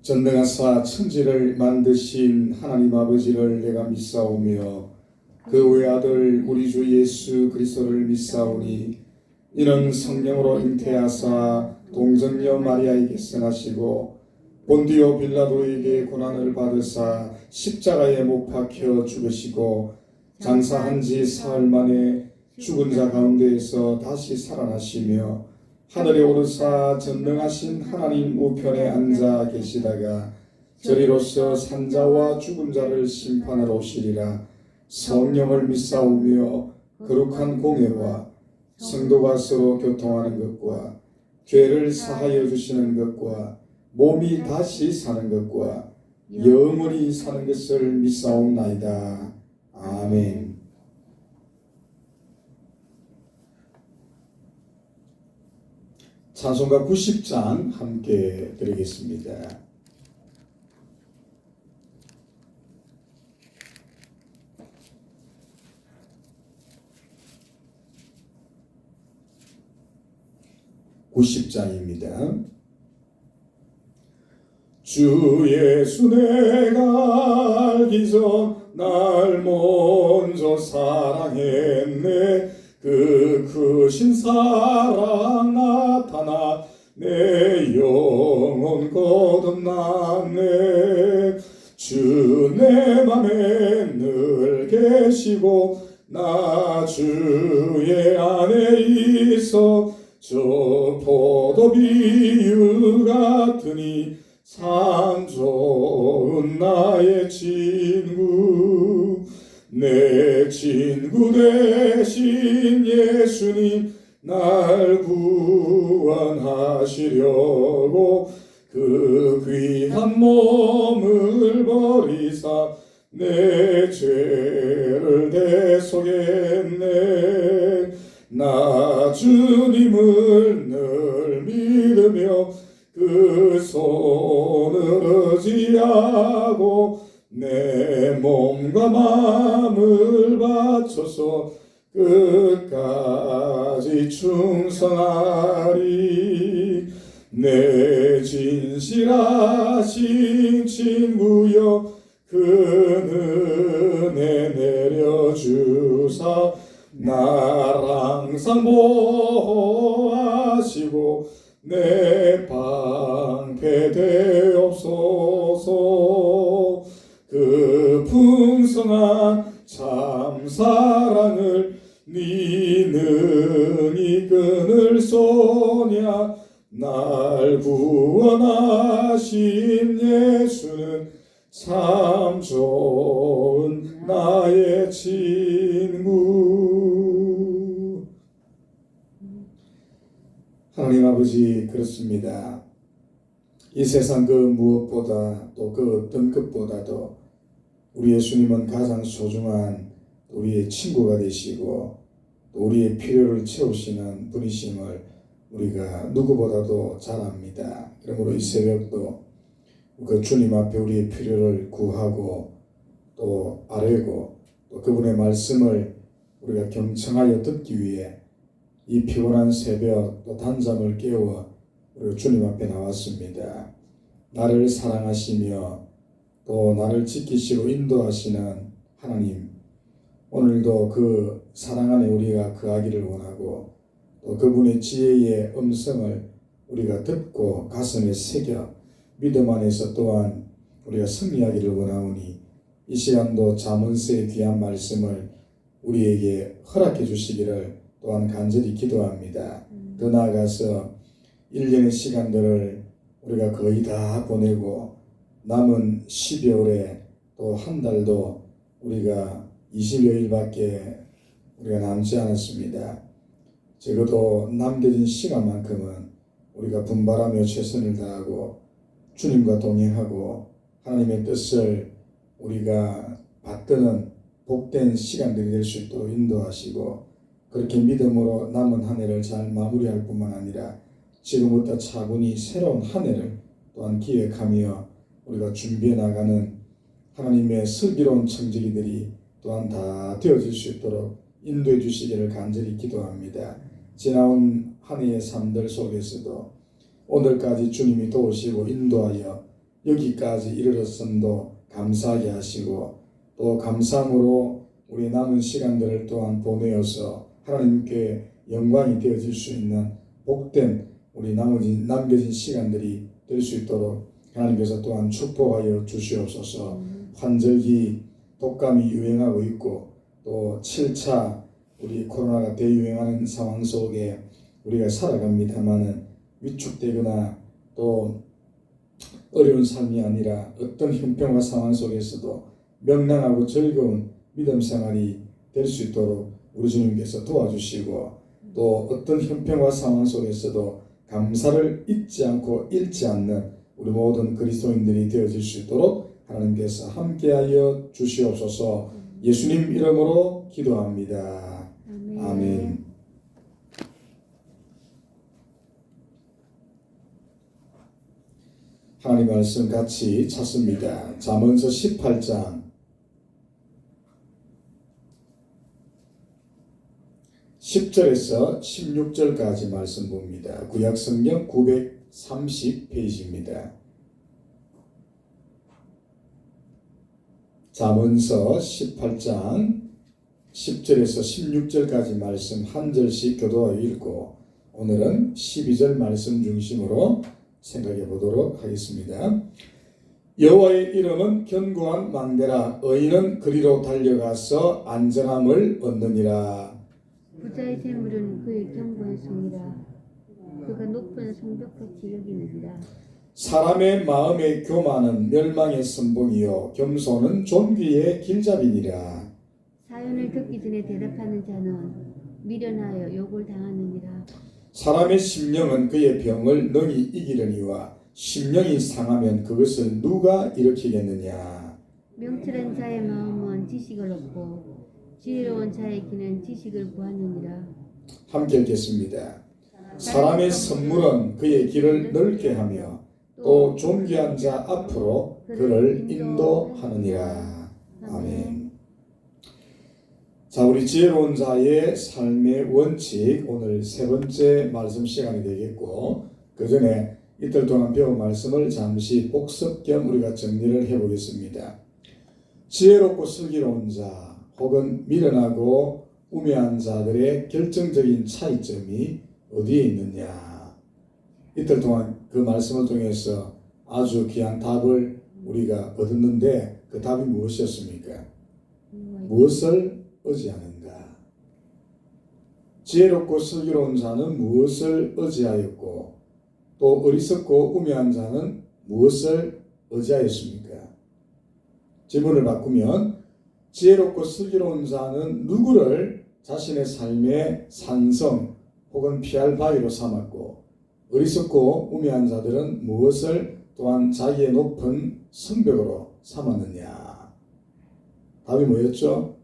전능하사 천지를 만드신 하나님 아버지를 내가 믿사오며 그 외아들 우리 주 예수 그리스도를 믿사오니 이는 성령으로 잉태하사 동정녀 마리아에게 생하시고 본디오 빌라도에게 고난을 받으사 십자가에 못 박혀 죽으시고 장사한 지 사흘 만에 죽은 자 가운데에서 다시 살아나시며 하늘에 오르사 전능하신 하나님 우편에 앉아 계시다가 저리로서 산자와 죽은 자를 심판하러 오시리라. 성령을 믿사오며 거룩한 공예와 성도가 서로 교통하는 것과 죄를 사하여 주시는 것과 몸이 다시 사는 것과 영원히 사는 것을 믿사옵나이다. 아멘. 찬송가 90장 함께 드리겠습니다. (90장입니다) 주 예수 내가 알기 전 날 먼저 사랑했네. 그 크신 사랑 나타나 내 영혼 거듭났네. 주 내 맘에 늘 계시고 나 주의 안에 있어 저 포도 비유 같으니 참 좋은 나의 친구. 내 친구 되신 예수님 날 구원하시려고 그 귀한 몸을 버리사 내 죄를 대속했네. 나 주님을 늘 믿으며 그 손을 의지하고 내 몸과 마음을 바쳐서 끝까지 충성하리. 내 진실하신 친구여 그 은혜 내려주사 날 항상 보호하시고 내 방패 되옵소서. 그 풍성한 참 사랑을 니는 이끈을 쏘냐. 날 구원하신 예수는 참 좋은 나의 친구. 하나님 아버지, 그렇습니다. 이 세상 그 무엇보다 또 그 어떤 것보다도 우리 예수님은 가장 소중한 우리의 친구가 되시고 또 우리의 필요를 채우시는 분이심을 우리가 누구보다도 잘 압니다. 그러므로 이 새벽도 그 주님 앞에 우리의 필요를 구하고 또 아뢰고 또 그분의 말씀을 우리가 경청하여 듣기 위해 이 피곤한 새벽 또 단잠을 깨워 우리가 주님 앞에 나왔습니다. 나를 사랑하시며 또 나를 지키시고 인도하시는 하나님, 오늘도 그 사랑 안에 우리가 거하기를 원하고 또 그분의 지혜의 음성을 우리가 듣고 가슴에 새겨 믿음 안에서 또한 우리가 승리하기를 원하오니 이 시간도 잠언서의 귀한 말씀을 우리에게 허락해 주시기를 또한 간절히 기도합니다. 더 나아가서 1년의 시간들을 우리가 거의 다 보내고 남은 12월에 또 한 달도 우리가 20여일밖에 우리가 남지 않았습니다. 적어도 남겨진 시간만큼은 우리가 분발하며 최선을 다하고 주님과 동행하고 하나님의 뜻을 우리가 받드는 복된 시간들이 될 수 있도록 인도하시고 그렇게 믿음으로 남은 한 해를 잘 마무리할 뿐만 아니라 지금부터 차분히 새로운 한 해를 또한 기획하며 우리가 준비해 나가는 하나님의 슬기로운 청지기들이 또한 다 되어질 수 있도록 인도해 주시기를 간절히 기도합니다. 지나온 한 해의 삶들 속에서도 오늘까지 주님이 도우시고 인도하여 여기까지 이르렀음도 감사하게 하시고 또 감사함으로 우리 남은 시간들을 또한 보내어서 하나님께 영광이 되어질 수 있는 복된 우리 남겨진 시간들이 될 수 있도록 하나님께서 또한 축복하여 주시옵소서. 환절기 독감이 유행하고 있고 또 7차 우리 코로나가 대유행하는 상황 속에 우리가 살아갑니다마는 위축되거나 또 어려운 삶이 아니라 어떤 형편과 상황 속에서도 명랑하고 즐거운 믿음 생활이 될 수 있도록 우리 주님께서 도와주시고 또 어떤 형편과 상황 속에서도 감사를 잊지 않고 잃지 않는 우리 모든 그리스도인들이 되어질 수 있도록 하나님께서 함께하여 주시옵소서. 예수님 이름으로 기도합니다. 아멘. 하나님 말씀 같이 찾습니다. 잠언서 18장 10절에서 16절까지 말씀 봅니다. 구약성경 930페이지입니다. 잠언서 18장 10절에서 16절까지 말씀 한 절씩 교도하여 읽고 오늘은 12절 말씀 중심으로 생각해 보도록 하겠습니다. 여호와의 이름은 견고한 망대라. 의인은 그리로 달려가서 안전함을 얻느니라. 부자의 재물은 그의 견고한 성이라. 그가 높은 성벽같이 여기느니라. 사람의 마음의 교만은 멸망의 선봉이요 겸손은 존귀의 길잡이니라. 사연을 듣기 전에 대답하는 자는 미련하여 욕을 당하느니라. 사람의 심령은 그의 병을 능히 이기려니와 심령이 상하면 그것을 누가 일으키겠느냐. 명철한 자의 마음은 지식을 얻고 지혜로운 자의 귀는 지식을 구하느니라. 함께 읽겠습니다. 사람의 선물은 그의 길을 넓게 하며 또 존귀한 자 앞으로 그를 인도하느니라. 아멘. 자, 우리 지혜로운 자의 삶의 원칙 오늘 세 번째 말씀 시간이 되겠고 그 전에 이틀 동안 배운 말씀을 잠시 복습 겸 우리가 정리를 해보겠습니다. 지혜롭고 슬기로운 자 혹은 미련하고 우매한 자들의 결정적인 차이점이 어디에 있느냐. 이틀 동안 그 말씀을 통해서 아주 귀한 답을 우리가 얻었는데 그 답이 무엇이었습니까? 무엇을 의지하는가? 지혜롭고 슬기로운 자는 무엇을 의지하였고 또 어리석고 우매한 자는 무엇을 의지하였습니까? 질문을 바꾸면 지혜롭고 슬기로운 자는 누구를 자신의 삶의 산성 혹은 피할 바위로 삼았고 어리석고 우매한 자들은 무엇을 또한 자기의 높은 성벽으로 삼았느냐. 답이 뭐였죠?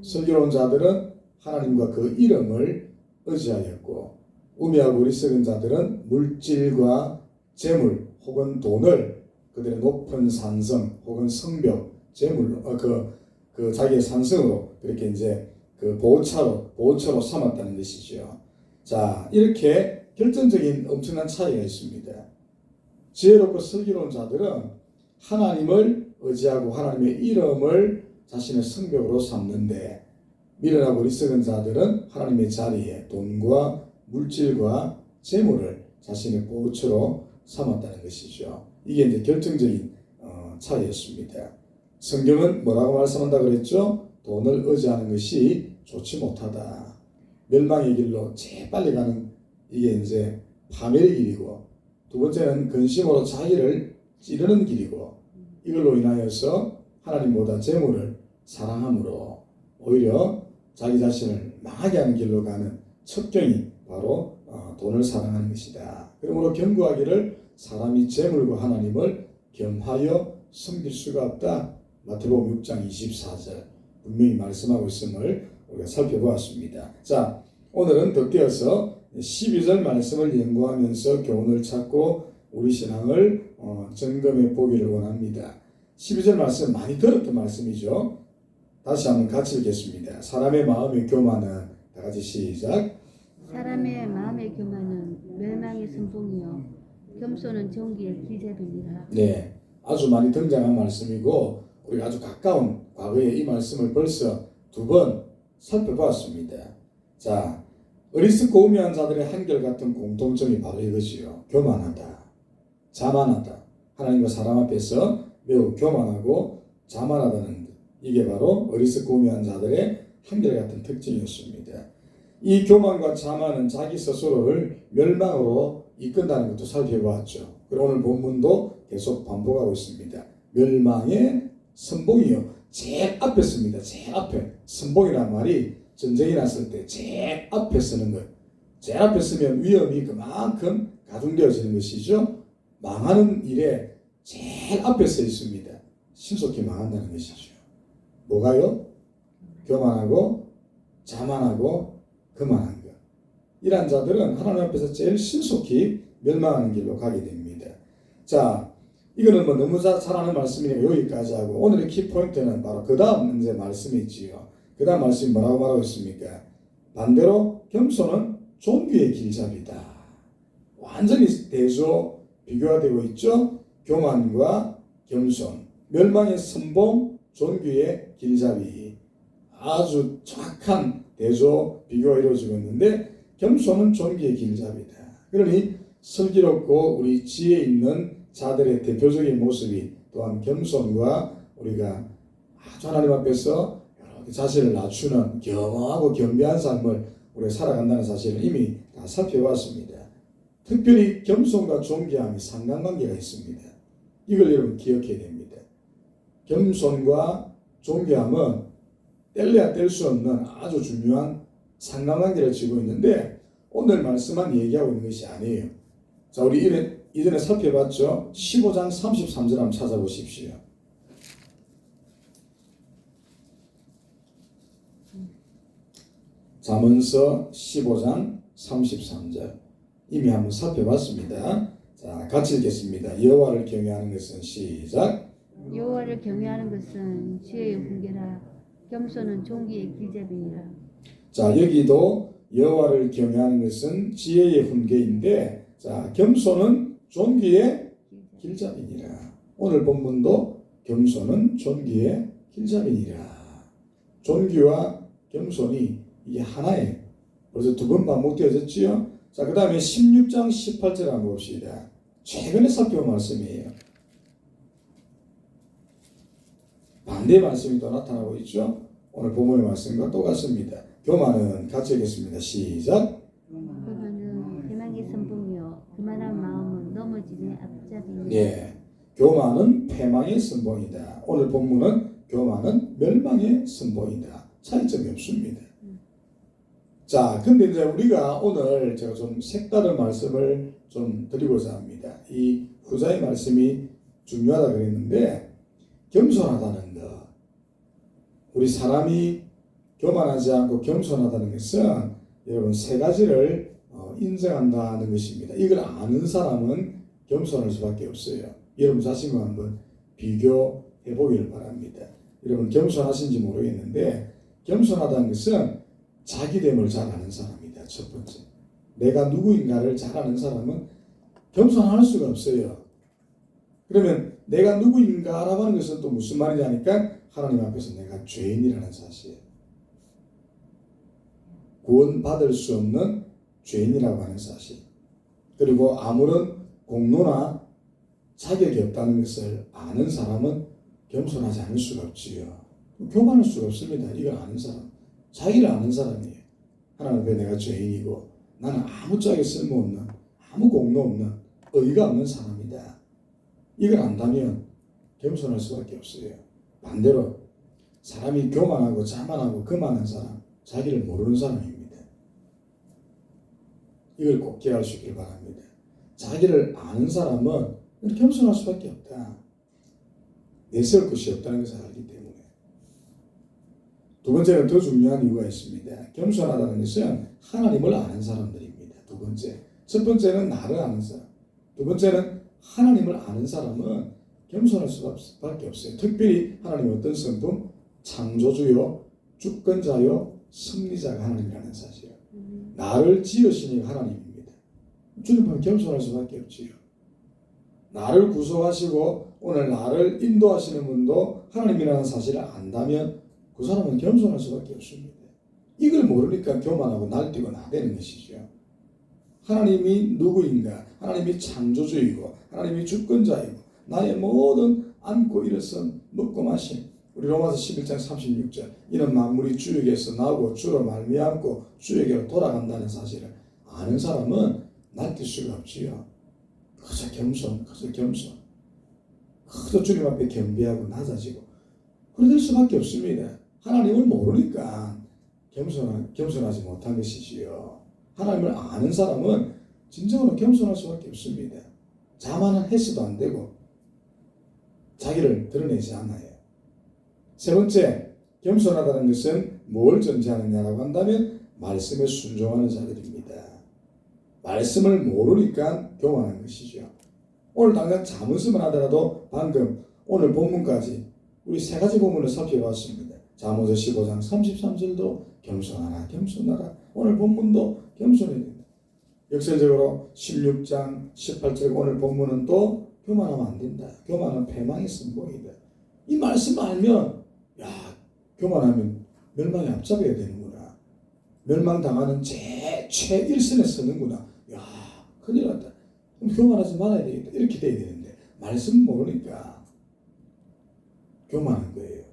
슬기로운 자들은 하나님과 그 이름을 의지하였고 우매하고 어리석은 자들은 물질과 재물 혹은 돈을 그들의 높은 산성 혹은 성벽 재물 그 자기의 산성으로 그렇게 이제 그 보호처로 삼았다는 것이죠. 자, 이렇게 결정적인 엄청난 차이가 있습니다. 지혜롭고 슬기로운 자들은 하나님을 의지하고 하나님의 이름을 자신의 성벽으로 삼는데 미련하고 어리석은 자들은 하나님의 자리에 돈과 물질과 재물을 자신의 보호처로 삼았다는 것이죠. 이게 이제 결정적인 차이였습니다. 성경은 뭐라고 말씀한다 그랬죠? 돈을 의지하는 것이 좋지 못하다. 멸망의 길로 제일 빨리 가는 이게 이제 파멸의 길이고 두 번째는 근심으로 자기를 찌르는 길이고 이걸로 인하여서 하나님보다 재물을 사랑함으로 오히려 자기 자신을 망하게 하는 길로 가는 첩경이 바로 돈을 사랑하는 것이다. 그러므로 경고하기를 사람이 재물과 하나님을 겸하여 섬길 수가 없다. 마태복음 6장 24절 분명히 말씀하고 있음을 우리가 살펴보았습니다. 자, 오늘은 덧대어서 12절 말씀을 연구하면서 교훈을 찾고 우리 신앙을 점검해 보기를 원합니다. 12절 말씀 많이 들었던 말씀이죠. 다시 한번 같이 읽겠습니다. 사람의 마음의 교만은 다 같이 시작. 사람의 마음의 교만은 멸망의 선봉이요 겸손은 존귀의 길잡이니라. 네, 아주 많이 등장한 말씀이고 우리가 아주 가까운 과거에 이 말씀을 벌써 2번 살펴보았습니다. 자, 어리석고 우매한 자들의 한결같은 공통점이 바로 이것이요. 교만하다, 자만하다. 하나님과 사람 앞에서 매우 교만하고 자만하다는 것. 이게 바로 어리석고 우매한 자들의 한결같은 특징이었습니다. 이 교만과 자만은 자기 스스로를 멸망으로 이끈다는 것도 살펴보았죠. 그리고 오늘 본문도 계속 반복하고 있습니다. 멸망의 선봉이요. 제일 앞에 씁니다. 제일 앞에. 선봉이란 말이 전쟁이 났을 때 제일 앞에 쓰는 것. 제일 앞에 쓰면 위험이 그만큼 가중되어지는 것이죠. 망하는 일에 제일 앞에 써 있습니다. 신속히 망한다는 것이죠. 뭐가요? 교만하고 자만하고 거만한 것. 이러한 자들은 하나님 앞에서 제일 신속히 멸망하는 길로 가게 됩니다. 자, 이거는 뭐 너무 잘 아는 말씀이니까 여기까지 하고 오늘의 키포인트는 바로 그 다음 이제 말씀이 있지요. 그 다음 말씀이 뭐라고 말하고 있습니까? 반대로 겸손은 존귀의 길잡이다. 완전히 대조 비교가 되고 있죠. 교만과 겸손, 멸망의 선봉, 존귀의 길잡이. 아주 정확한 대조 비교가 이루어지고 있는데 겸손은 존귀의 길잡이다. 그러니 슬기롭고 우리 지혜 있는 자들의 대표적인 모습이 또한 겸손과 우리가 아주 하나님 앞에서 이렇게 자신을 낮추는 겸허하고 겸비한 삶을 우리가 살아간다는 사실을 이미 다 살펴봤습니다. 특별히 겸손과 존귀함이 상관관계가 있습니다. 이걸 여러분 기억해야 됩니다. 겸손과 존귀함은 뗄래야 뗄 수 없는 아주 중요한 상관관계를 지고 있는데 오늘 말씀만 얘기하고 있는 것이 아니에요. 자, 우리 이전에 살펴봤죠. 15장 33절 한번 찾아보십시오. 잠언서 15장 33절 이미 한번 살펴봤습니다. 자, 같이 읽겠습니다. 여호와를 경외하는 것은 시작. 여호와를 경외하는 것은 지혜의 훈계라. 겸손은 존귀의 길잡이니라. 자, 여기도 여호와를 경외하는 것은 지혜의 훈계인데, 자, 겸손은 존귀의 길잡이니라. 오늘 본문도 겸손은 존귀의 길잡이니라. 존귀와 겸손이 이게 하나예요. 벌써 2번 반복되어졌지요. 자, 그 다음에 16장 18절 한번 봅시다. 최근에 살펴본 말씀이에요. 반대의 말씀이 또 나타나고 있죠. 오늘 본문의 말씀과 똑같습니다. 교만은 같이 읽겠습니다. 시작. 교만은 패망의 선봉이요 교만한 마음은 넘어짐의 앞잡이니라. 예, 교만은 패망의 선봉이다. 오늘 본문은 교만은 멸망의 선봉이다. 차이점이 없습니다. 자, 근데 이제 우리가 오늘 제가 좀 색다른 말씀을 좀 드리고자 합니다. 이 후자의 말씀이 중요하다 그랬는데 겸손하다는 것. 우리 사람이 교만하지 않고 겸손하다는 것은 여러분 3가지를 인정한다는 것입니다. 이걸 아는 사람은 겸손할 수밖에 없어요. 여러분 자신과 한번 비교해 보기를 바랍니다. 여러분 겸손하신지 모르겠는데 겸손하다는 것은 자기됨을 잘 아는 사람이다. 첫 번째. 내가 누구인가를 잘 아는 사람은 겸손할 수가 없어요. 그러면 내가 누구인가라고 하는 것은 또 무슨 말이냐니까 하나님 앞에서 내가 죄인이라는 사실. 구원받을 수 없는 죄인이라고 하는 사실. 그리고 아무런 공로나 자격이 없다는 것을 아는 사람은 겸손하지 않을 수가 없지요. 교만할 수가 없습니다. 이걸 아는 사람. 자기를 아는 사람이에요. 하나님 앞에 내가 죄인이고 나는 아무짝에 쓸모없는 아무 공로 없는 의의가 없는 사람이다. 이걸 안다면 겸손할 수밖에 없어요. 반대로 사람이 교만하고 자만하고 거만한 사람, 자기를 모르는 사람입니다. 이걸 꼭 기억할 수 있길 바랍니다. 자기를 아는 사람은 겸손할 수밖에 없다. 내세울 것이 없다는 것을 알기 때문에. 2번째는 더 중요한 이유가 있습니다. 겸손하다는 것은 하나님을 아는 사람들입니다. 2번째. 첫 번째는 나를 아는 사람. 2번째는 하나님을 아는 사람은 겸손할 수밖에 없어요. 특별히 하나님의 어떤 성품? 창조주요, 주권자요, 승리자가 하나님이라는 사실. 나를 지으신 이가 하나님입니다. 주님 보면 겸손할 수밖에 없지요. 나를 구속하시고 오늘 나를 인도하시는 분도 하나님이라는 사실을 안다면 그 사람은 겸손할 수밖에 없습니다. 이걸 모르니까 교만하고 날뛰고 나대는 것이죠. 하나님이 누구인가? 하나님이 창조주이고 하나님이 주권자이고 나의 모든 안고 일어선 먹고 마심. 우리 로마서 11장 36절 이는 만물이 주에게서 나오고 주로 말미암고 주에게로 돌아간다는 사실을 아는 사람은 날뛸 수가 없지요. 그저 겸손, 그저 겸손. 그저 주님 앞에 겸비하고 낮아지고 그럴 수밖에 없습니다. 하나님을 모르니까 겸손하지 못한 것이지요. 하나님을 아는 사람은 진정으로 겸손할 수밖에 없습니다. 자만은 해서도 안 되고 자기를 드러내지 않아요. 세 번째, 겸손하다는 것은 뭘 전제하느냐라고 한다면 말씀에 순종하는 자들입니다. 말씀을 모르니까 교만한 것이죠. 오늘 당장 잠언서만 하더라도 방금 오늘 본문까지 우리 세 가지 본문을 살펴봤습니다. 잠언서 15장 33절도 겸손하라 겸손하라. 오늘 본문도 겸손해야 된다. 역설적으로 16장 18절 오늘 본문은 또 교만하면 안 된다. 교만은 패망의 선봉이다. 이 말씀 알면 교만하면 멸망에 앞잡아야 되는구나. 멸망당하는 최일선에 서는구나. 큰일 났다. 그럼 교만하지 말아야 되겠다. 이렇게 돼야 되는데 말씀 모르니까 교만한 거예요.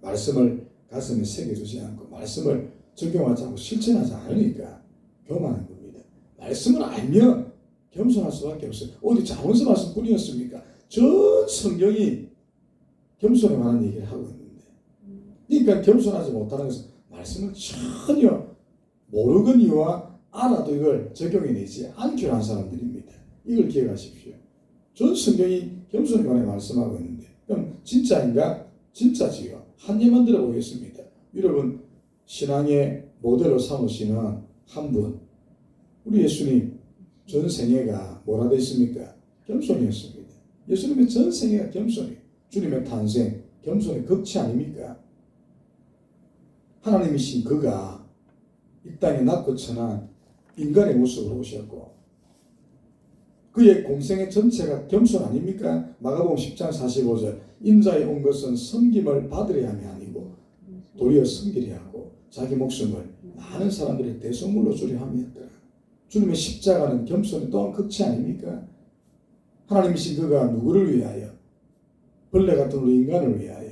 말씀을 가슴에 새겨두지 않고 말씀을 적용하지 않고 실천하지 않으니까 교만한 겁니다. 말씀을 알면 겸손할 수밖에 없어요. 어디 잠언서 말씀뿐이었습니까? 전 성경이 겸손에 관한 얘기를 하고 있는데 그러니까 겸손하지 못하는 것은 말씀을 전혀 모르거니와 알아도 이걸 적용해내지 않기로 한 사람들입니다. 이걸 기억하십시오. 전 성경이 겸손에 관해 말씀하고 있는데 그럼 진짜인가? 진짜지요. 한 예만 들어보겠습니다. 여러분 신앙의 모델로 삼으시는 한 분, 우리 예수님 전 생애가 뭐라 됐습니까? 겸손이었습니다. 예수님의 전 생애가 겸손이에요. 주님의 탄생 겸손의 극치 아닙니까? 하나님이신 그가 이 땅에 낮고 천한 인간의 모습으로 오셨고 그의 공생의 전체가 겸손 아닙니까? 마가복음 10장 45절 인자에 온 것은 섬김을 받으려 함이 아니고 도리어 섬기려 하고 자기 목숨을 많은 사람들의 대속물로 주려 함이었더라. 주님의 십자가는 겸손이 또한 극치 아닙니까? 하나님이신 그가 누구를 위하여? 벌레 같은 우리 인간을 위하여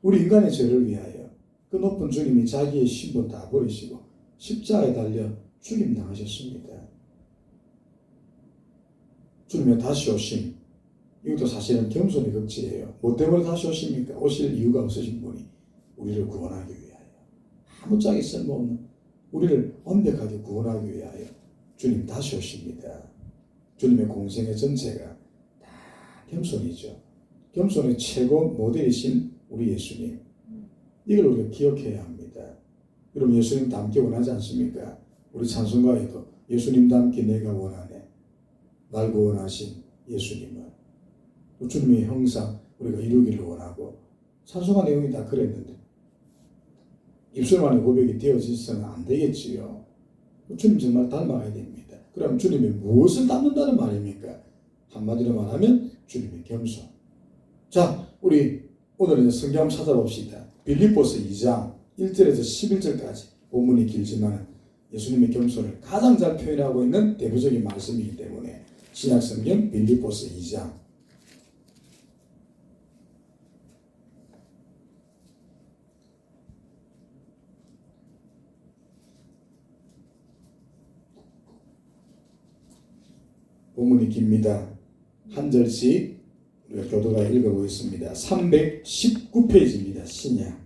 우리 인간의 죄를 위하여 그 높은 주님이 자기의 신분 다 버리시고 십자가에 달려 죽임당하셨습니다. 주님의 다시 오심 이것도 사실은 겸손의 극치예요. 뭐 때문에 다시 오십니까? 오실 이유가 없으신 분이 우리를 구원하기 위하여 아무짝에 쓸모없는 우리를 완벽하게 구원하기 위하여 주님 다시 오십니다. 주님의 공생의 전체가 다 겸손이죠. 겸손의 최고 모델이신 우리 예수님 이걸 우리가 기억해야 합니다. 여러분 예수님 닮기 원하지 않습니까? 우리 찬송가에도 예수님 닮기 내가 원하네. 날 구원하신 예수님을 주님의 형상 우리가 이루기를 원하고 찬송가 내용이 다 그랬는데 입술만의 고백이 되어지서는 안 되겠지요. 주님 정말 닮아야 됩니다. 그럼 주님이 무엇을 닮는다는 말입니까? 한마디로 말하면 주님의 겸손. 자, 우리 오늘은 성경 한번 찾아봅시다. 빌립보서 2장 1절에서 11절까지 본문이 길지만 예수님의 겸손을 가장 잘 표현하고 있는 대표적인 말씀이기 때문에 신약성경 빌립보서 2장 본문이 깁니다. 한 절씩 우리가 교도가 읽어보겠습니다. 319페이지입니다. 신약.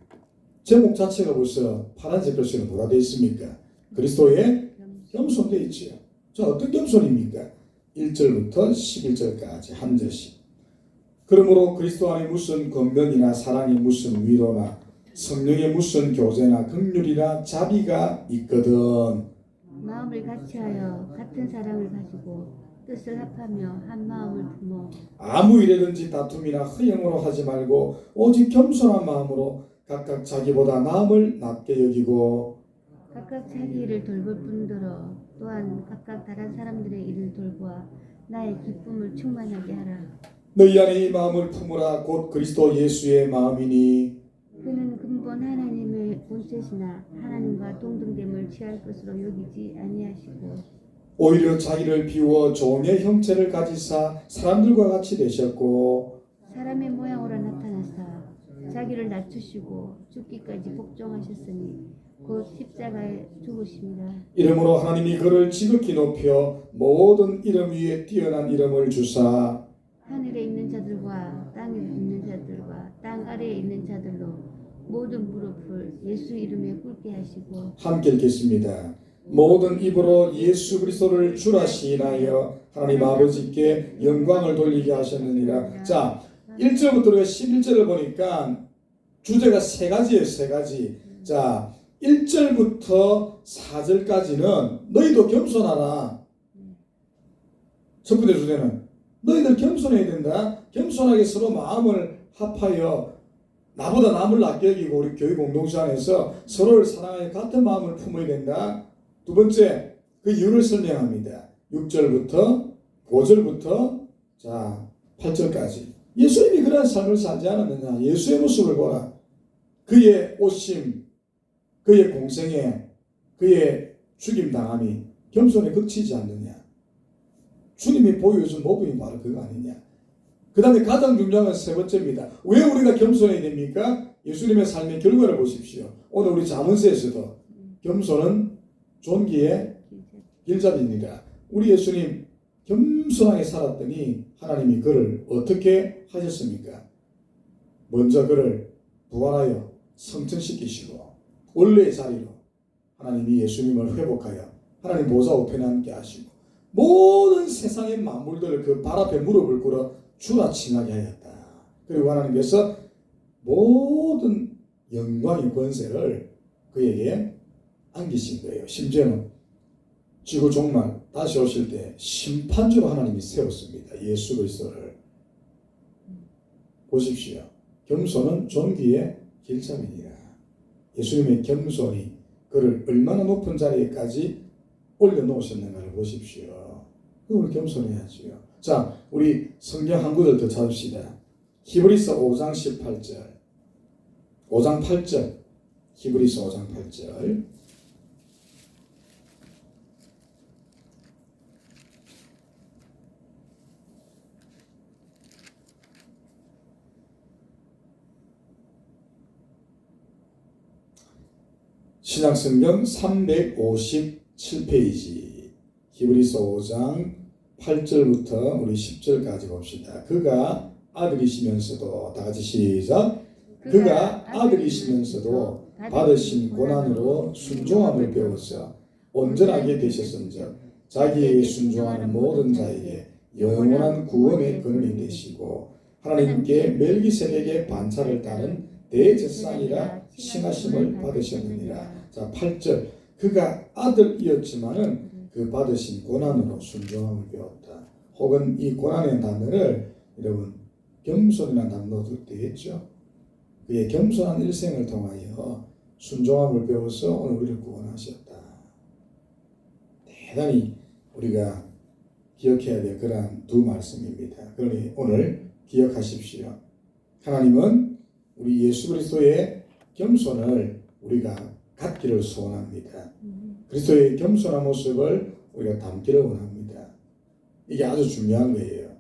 제목 자체가 벌써 파란색 글씨로 뭐라 되어 있습니까? 그리스도의 겸손 되어 있지요. 자, 어떤 겸손입니까? 1절부터 11절까지 한 절씩. 그러므로 그리스도 안에 무슨 권면이나 사랑이 무슨 위로나 성령의 무슨 교제나 긍휼이나 자비가 있거든. 마음을 같이하여 같은 사랑을 가지고 뜻을 합하며 한 마음을 품어 아무 일에든지 다툼이나 허영으로 하지 말고 오직 겸손한 마음으로 각각 자기보다 남을 낮게 여기고 각각 자기 일을 돌볼 뿐더러 또한 각각 다른 사람들의 일을 돌보아 나의 기쁨을 충만하게 하라. 너희 안에 이 마음을 품으라. 곧 그리스도 예수의 마음이니 그는 근본 하나님의 본체시나 하나님과 동등됨을 취할 것으로 여기지 아니하시고 오히려 자기를 비워 종의 형체를 가지사 사람들과 같이 되셨고 사람의 모양으로 나타나사 자기를 낮추시고 죽기까지 복종하셨으니 곧 십자가에 죽으심이라. 이러므로 하나님이 그를 지극히 높여 모든 이름 위에 뛰어난 이름을 주사 하늘에 있는 자들과 땅에 있는 자들과 땅 아래에 있는 자들로 모든 무릎을 예수 이름에 꿇게 하시고 함께 읽겠습니다. 모든 입으로 예수 그리스도를 주라 시인하여 하나님 아버지께 영광을 돌리게 하셨느니라. 자, 1절부터 우리가 11절을 보니까 주제가 세 가지예요. 세 가지. 자, 1절부터 4절까지는 너희도 겸손하라. 첫 번째 주제는 너희들 겸손해야 된다. 겸손하게 서로 마음을 합하여 나보다 남을 낮게 여기고 우리 교회 공동체 안에서 서로를 사랑하여 같은 마음을 품어야 된다. 두 번째, 그 이유를 설명합니다. 6절부터 5절부터 자 8절까지 예수님이 그러한 삶을 살지 않았느냐. 예수의 모습을 보라. 그의 오심, 그의 공생애, 그의 죽임당함이 겸손에 그치지 않느냐. 주님이 보여준 모범이 바로 그거 아니냐. 그 다음에 가장 중요한 건 세 번째입니다. 왜 우리가 겸손해야 됩니까? 예수님의 삶의 결과를 보십시오. 오늘 우리 잠언서에서도 겸손은 존귀의 길잡이입니다. 우리 예수님 겸손하게 살았더니 하나님이 그를 어떻게 하셨습니까? 먼저 그를 부활하여 성천시키시고 원래의 자리로 하나님이 예수님을 회복하여 하나님 보좌 우편에 앉게 하시고 모든 세상의 만물들을 그 발 앞에 무릎을 꿇어 주라 칭하게 하였다. 그리고 하나님께서 모든 영광의 권세를 그에게 안기신 거예요. 심지어는 지구 종말 다시 오실 때 심판주로 하나님이 세웠습니다. 예수 그리스도를. 보십시오. 겸손은 존귀의 길잡이니라. 예수님의 겸손이 그를 얼마나 높은 자리에까지 올려놓으셨는가를 보십시오. 우리 겸손해야지요. 자, 우리 성경 한 구절 더 찾읍시다. 히브리서 5장 18절 5장 8절 히브리서 5장 8절 신약성경 357페이지 히브리서 5장 8절부터 우리 10절까지 봅시다. 그가 아들이시면서도 다 같이 시작. 그가 아들이시면서도 받으신 고난으로 순종함을 배워서 온전하게 되셨은즉 자기에게 순종하는 모든 자에게 영원한 구원의 근원이 되시고 하나님께 멜기세덱의 반차를 따른 대제사장이라 칭하심을 받으셨느니라. 자, 8절 그가 아들이었지만은 그 받으신 고난으로 순종함을 배웠다. 혹은 이 고난의 단어를 여러분 겸손이라는 단어로 되겠죠. 그의 겸손한 일생을 통하여 순종함을 배워서 오늘 우리를 구원하셨다. 대단히 우리가 기억해야 될 그러한 두 말씀입니다. 그러니 오늘 기억하십시오. 하나님은 우리 예수 그리스도의 겸손을 우리가 갖기를 소원합니다. 그리스도의 겸손한 모습을 우리가 담기를 원합니다. 이게 아주 중요한 거예요.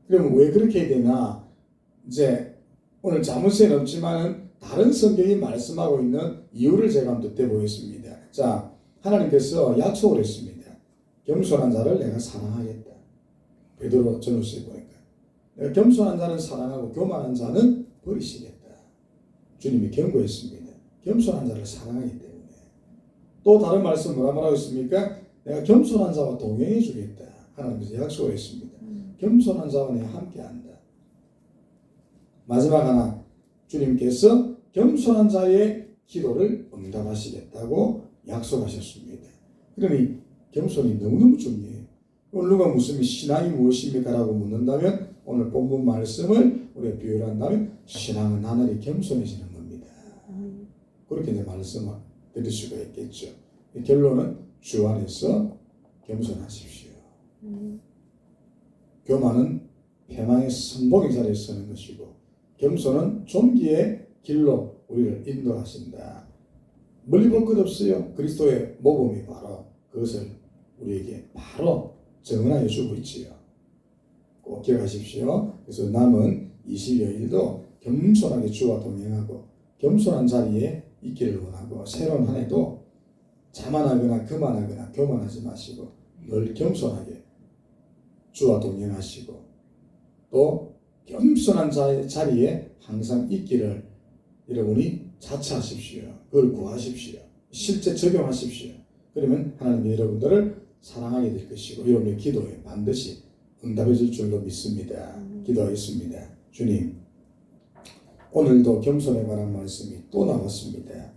그러면 왜 그렇게 해야 되나? 이제 오늘 잠언서에는 없지만은 다른 성경이 말씀하고 있는 이유를 제가 한번 덧대 보겠습니다. 자, 하나님께서 약속을 했습니다. 겸손한 자를 내가 사랑하겠다. 베드로 전후서에 보니까 내가 겸손한 자는 사랑하고 교만한 자는 버리시겠다. 주님이 경고했습니다. 겸손한 자를 사랑하기 때문에. 또 다른 말씀 뭐라 말하고 있습니까? 내가 겸손한 자와 동행해 주겠다. 하나님께서 약속을 했습니다. 겸손한 자와 내가 함께한다. 마지막 하나, 주님께서 겸손한 자의 기도를 응답하시겠다고 약속하셨습니다. 그러니 겸손이 너무너무 중요해요. 오늘 누가 묻으면 신앙이 무엇입니까? 라고 묻는다면 오늘 본문 말씀을 우리가 비유한다면 신앙은 하늘이 겸손해지는 겁니다. 그렇게 이제 말씀을 드릴 수가 있겠죠. 결론은 주 안에서 겸손하십시오. 교만은 패망의 선봉의 자리에 서는 것이고 겸손은 존귀의 길로 우리를 인도하신다. 멀리 볼 것 없어요. 그리스도의 모범이 바로 그것을 우리에게 바로 증언하여 주고 있지요. 꼭 기억하십시오. 그래서 남은 20여일도 겸손하게 주와 동행하고 겸손한 자리에 있기를 원하고 새로운 한 해도 자만하거나 거만하거나 교만하지 마시고 늘 겸손하게 주와 동행하시고 또 겸손한 자리에 항상 있기를 여러분이 자처하십시오. 그걸 구하십시오. 실제 적용하십시오. 그러면 하나님이 여러분들을 사랑하게 될 것이고 여러분의 기도에 반드시 응답해 줄 줄로 믿습니다. 기도하겠습니다. 주님, 오늘도 겸손에 관한 말씀이 또 나왔습니다.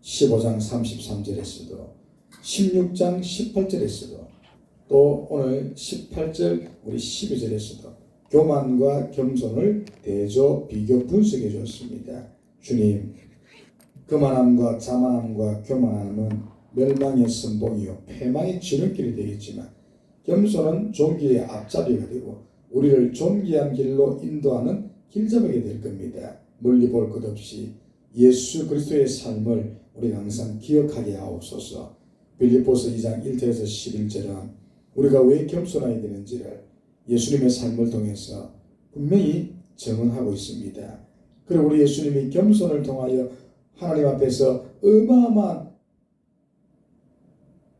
15장 33절에서도 16장 18절에서도 또 오늘 18절 우리 12절에서도 교만과 겸손을 대조 비교 분석해 주었습니다. 주님, 거만함과 자만함과 교만함은 멸망의 선봉이요 패망의 지름길이 되겠지만 겸손은 존귀의 앞잡이가 되고 우리를 존귀한 길로 인도하는 길잡이가 될 겁니다. 멀리 볼 것 없이 예수 그리스도의 삶을 우리가 항상 기억하게 하옵소서. 빌립보서 2장 1절에서 11절은 우리가 왜 겸손해야 되는지를 예수님의 삶을 통해서 분명히 증언하고 있습니다. 그리고 우리 예수님이 겸손을 통하여 하나님 앞에서 어마어마한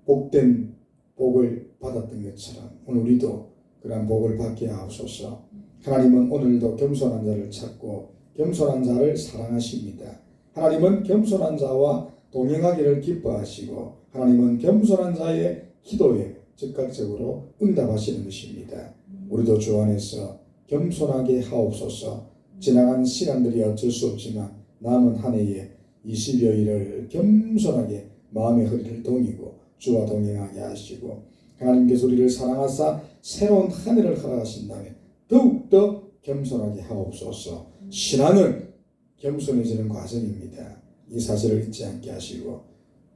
복된 복을 받았던 것처럼 오늘 우리도 그런 복을 받게 하옵소서. 하나님은 오늘도 겸손한 자를 찾고 겸손한 자를 사랑하십니다. 하나님은 겸손한 자와 동행하기를 기뻐하시고 하나님은 겸손한 자의 기도에 즉각적으로 응답하시는 것입니다. 우리도 주 안에서 겸손하게 하옵소서. 지나간 시간들이 어쩔 수 없지만 남은 한 해에 20여일을 겸손하게 마음의 허리를 동이고 주와 동행하게 하시고 하나님께서 우리를 사랑하사 새로운 한 해를 허락하신다면 더욱더 겸손하게 하옵소서. 신앙은 겸손해지는 과정입니다. 이 사실을 잊지 않게 하시고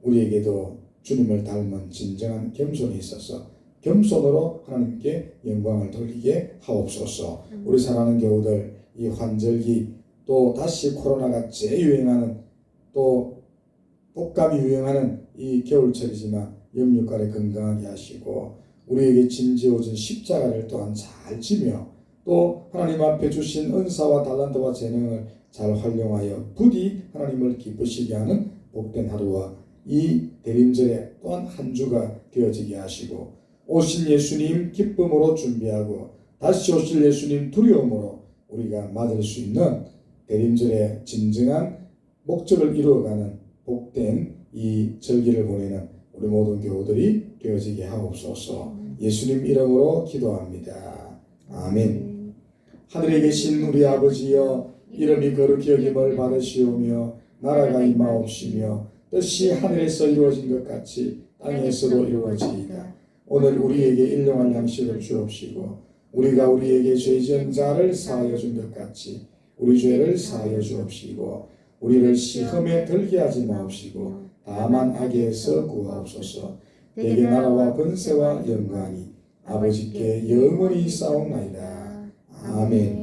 우리에게도 주님을 닮은 진정한 겸손이 있어서 겸손으로 하나님께 영광을 돌리게 하옵소서. 우리 사랑하는 교우들 이 환절기 또 다시 코로나가 재유행하는 또 독감이 유행하는 이 겨울철이지만 영육간에 건강하게 하시고 우리에게 짐지어진 십자가를 또한 잘 지며 또 하나님 앞에 주신 은사와 달란트와 재능을 잘 활용하여 부디 하나님을 기쁘시게 하는 복된 하루와 이 대림절에 또한 한 주가 되어지게 하시고 오신 예수님 기쁨으로 준비하고 다시 오실 예수님 두려움으로 우리가 맞을 수 있는 대림절의 진정한 목적을 이루어가는 복된 이 절기를 보내는 우리 모든 교우들이 되어지게 하옵소서. 예수님 이름으로 기도합니다. 아멘. 하늘에 계신 우리 아버지여 이름이 거룩히 여김을 받으시오며 나라가 임하옵시며 뜻이 하늘에서 이루어진 것 같이 땅에서도 이루어지이다. 오늘 우리에게 일용할 양식을 주옵시고 우리가 우리에게 죄 지은 자를 사하여 준 것 같이 우리 죄를 사하여 주옵시고 우리를 시험에 들게 하지 마옵시고 다만 악에서 구하옵소서. 대개 나라와 번세와 영광이 아버지께 영원히 싸움나이다. 아멘.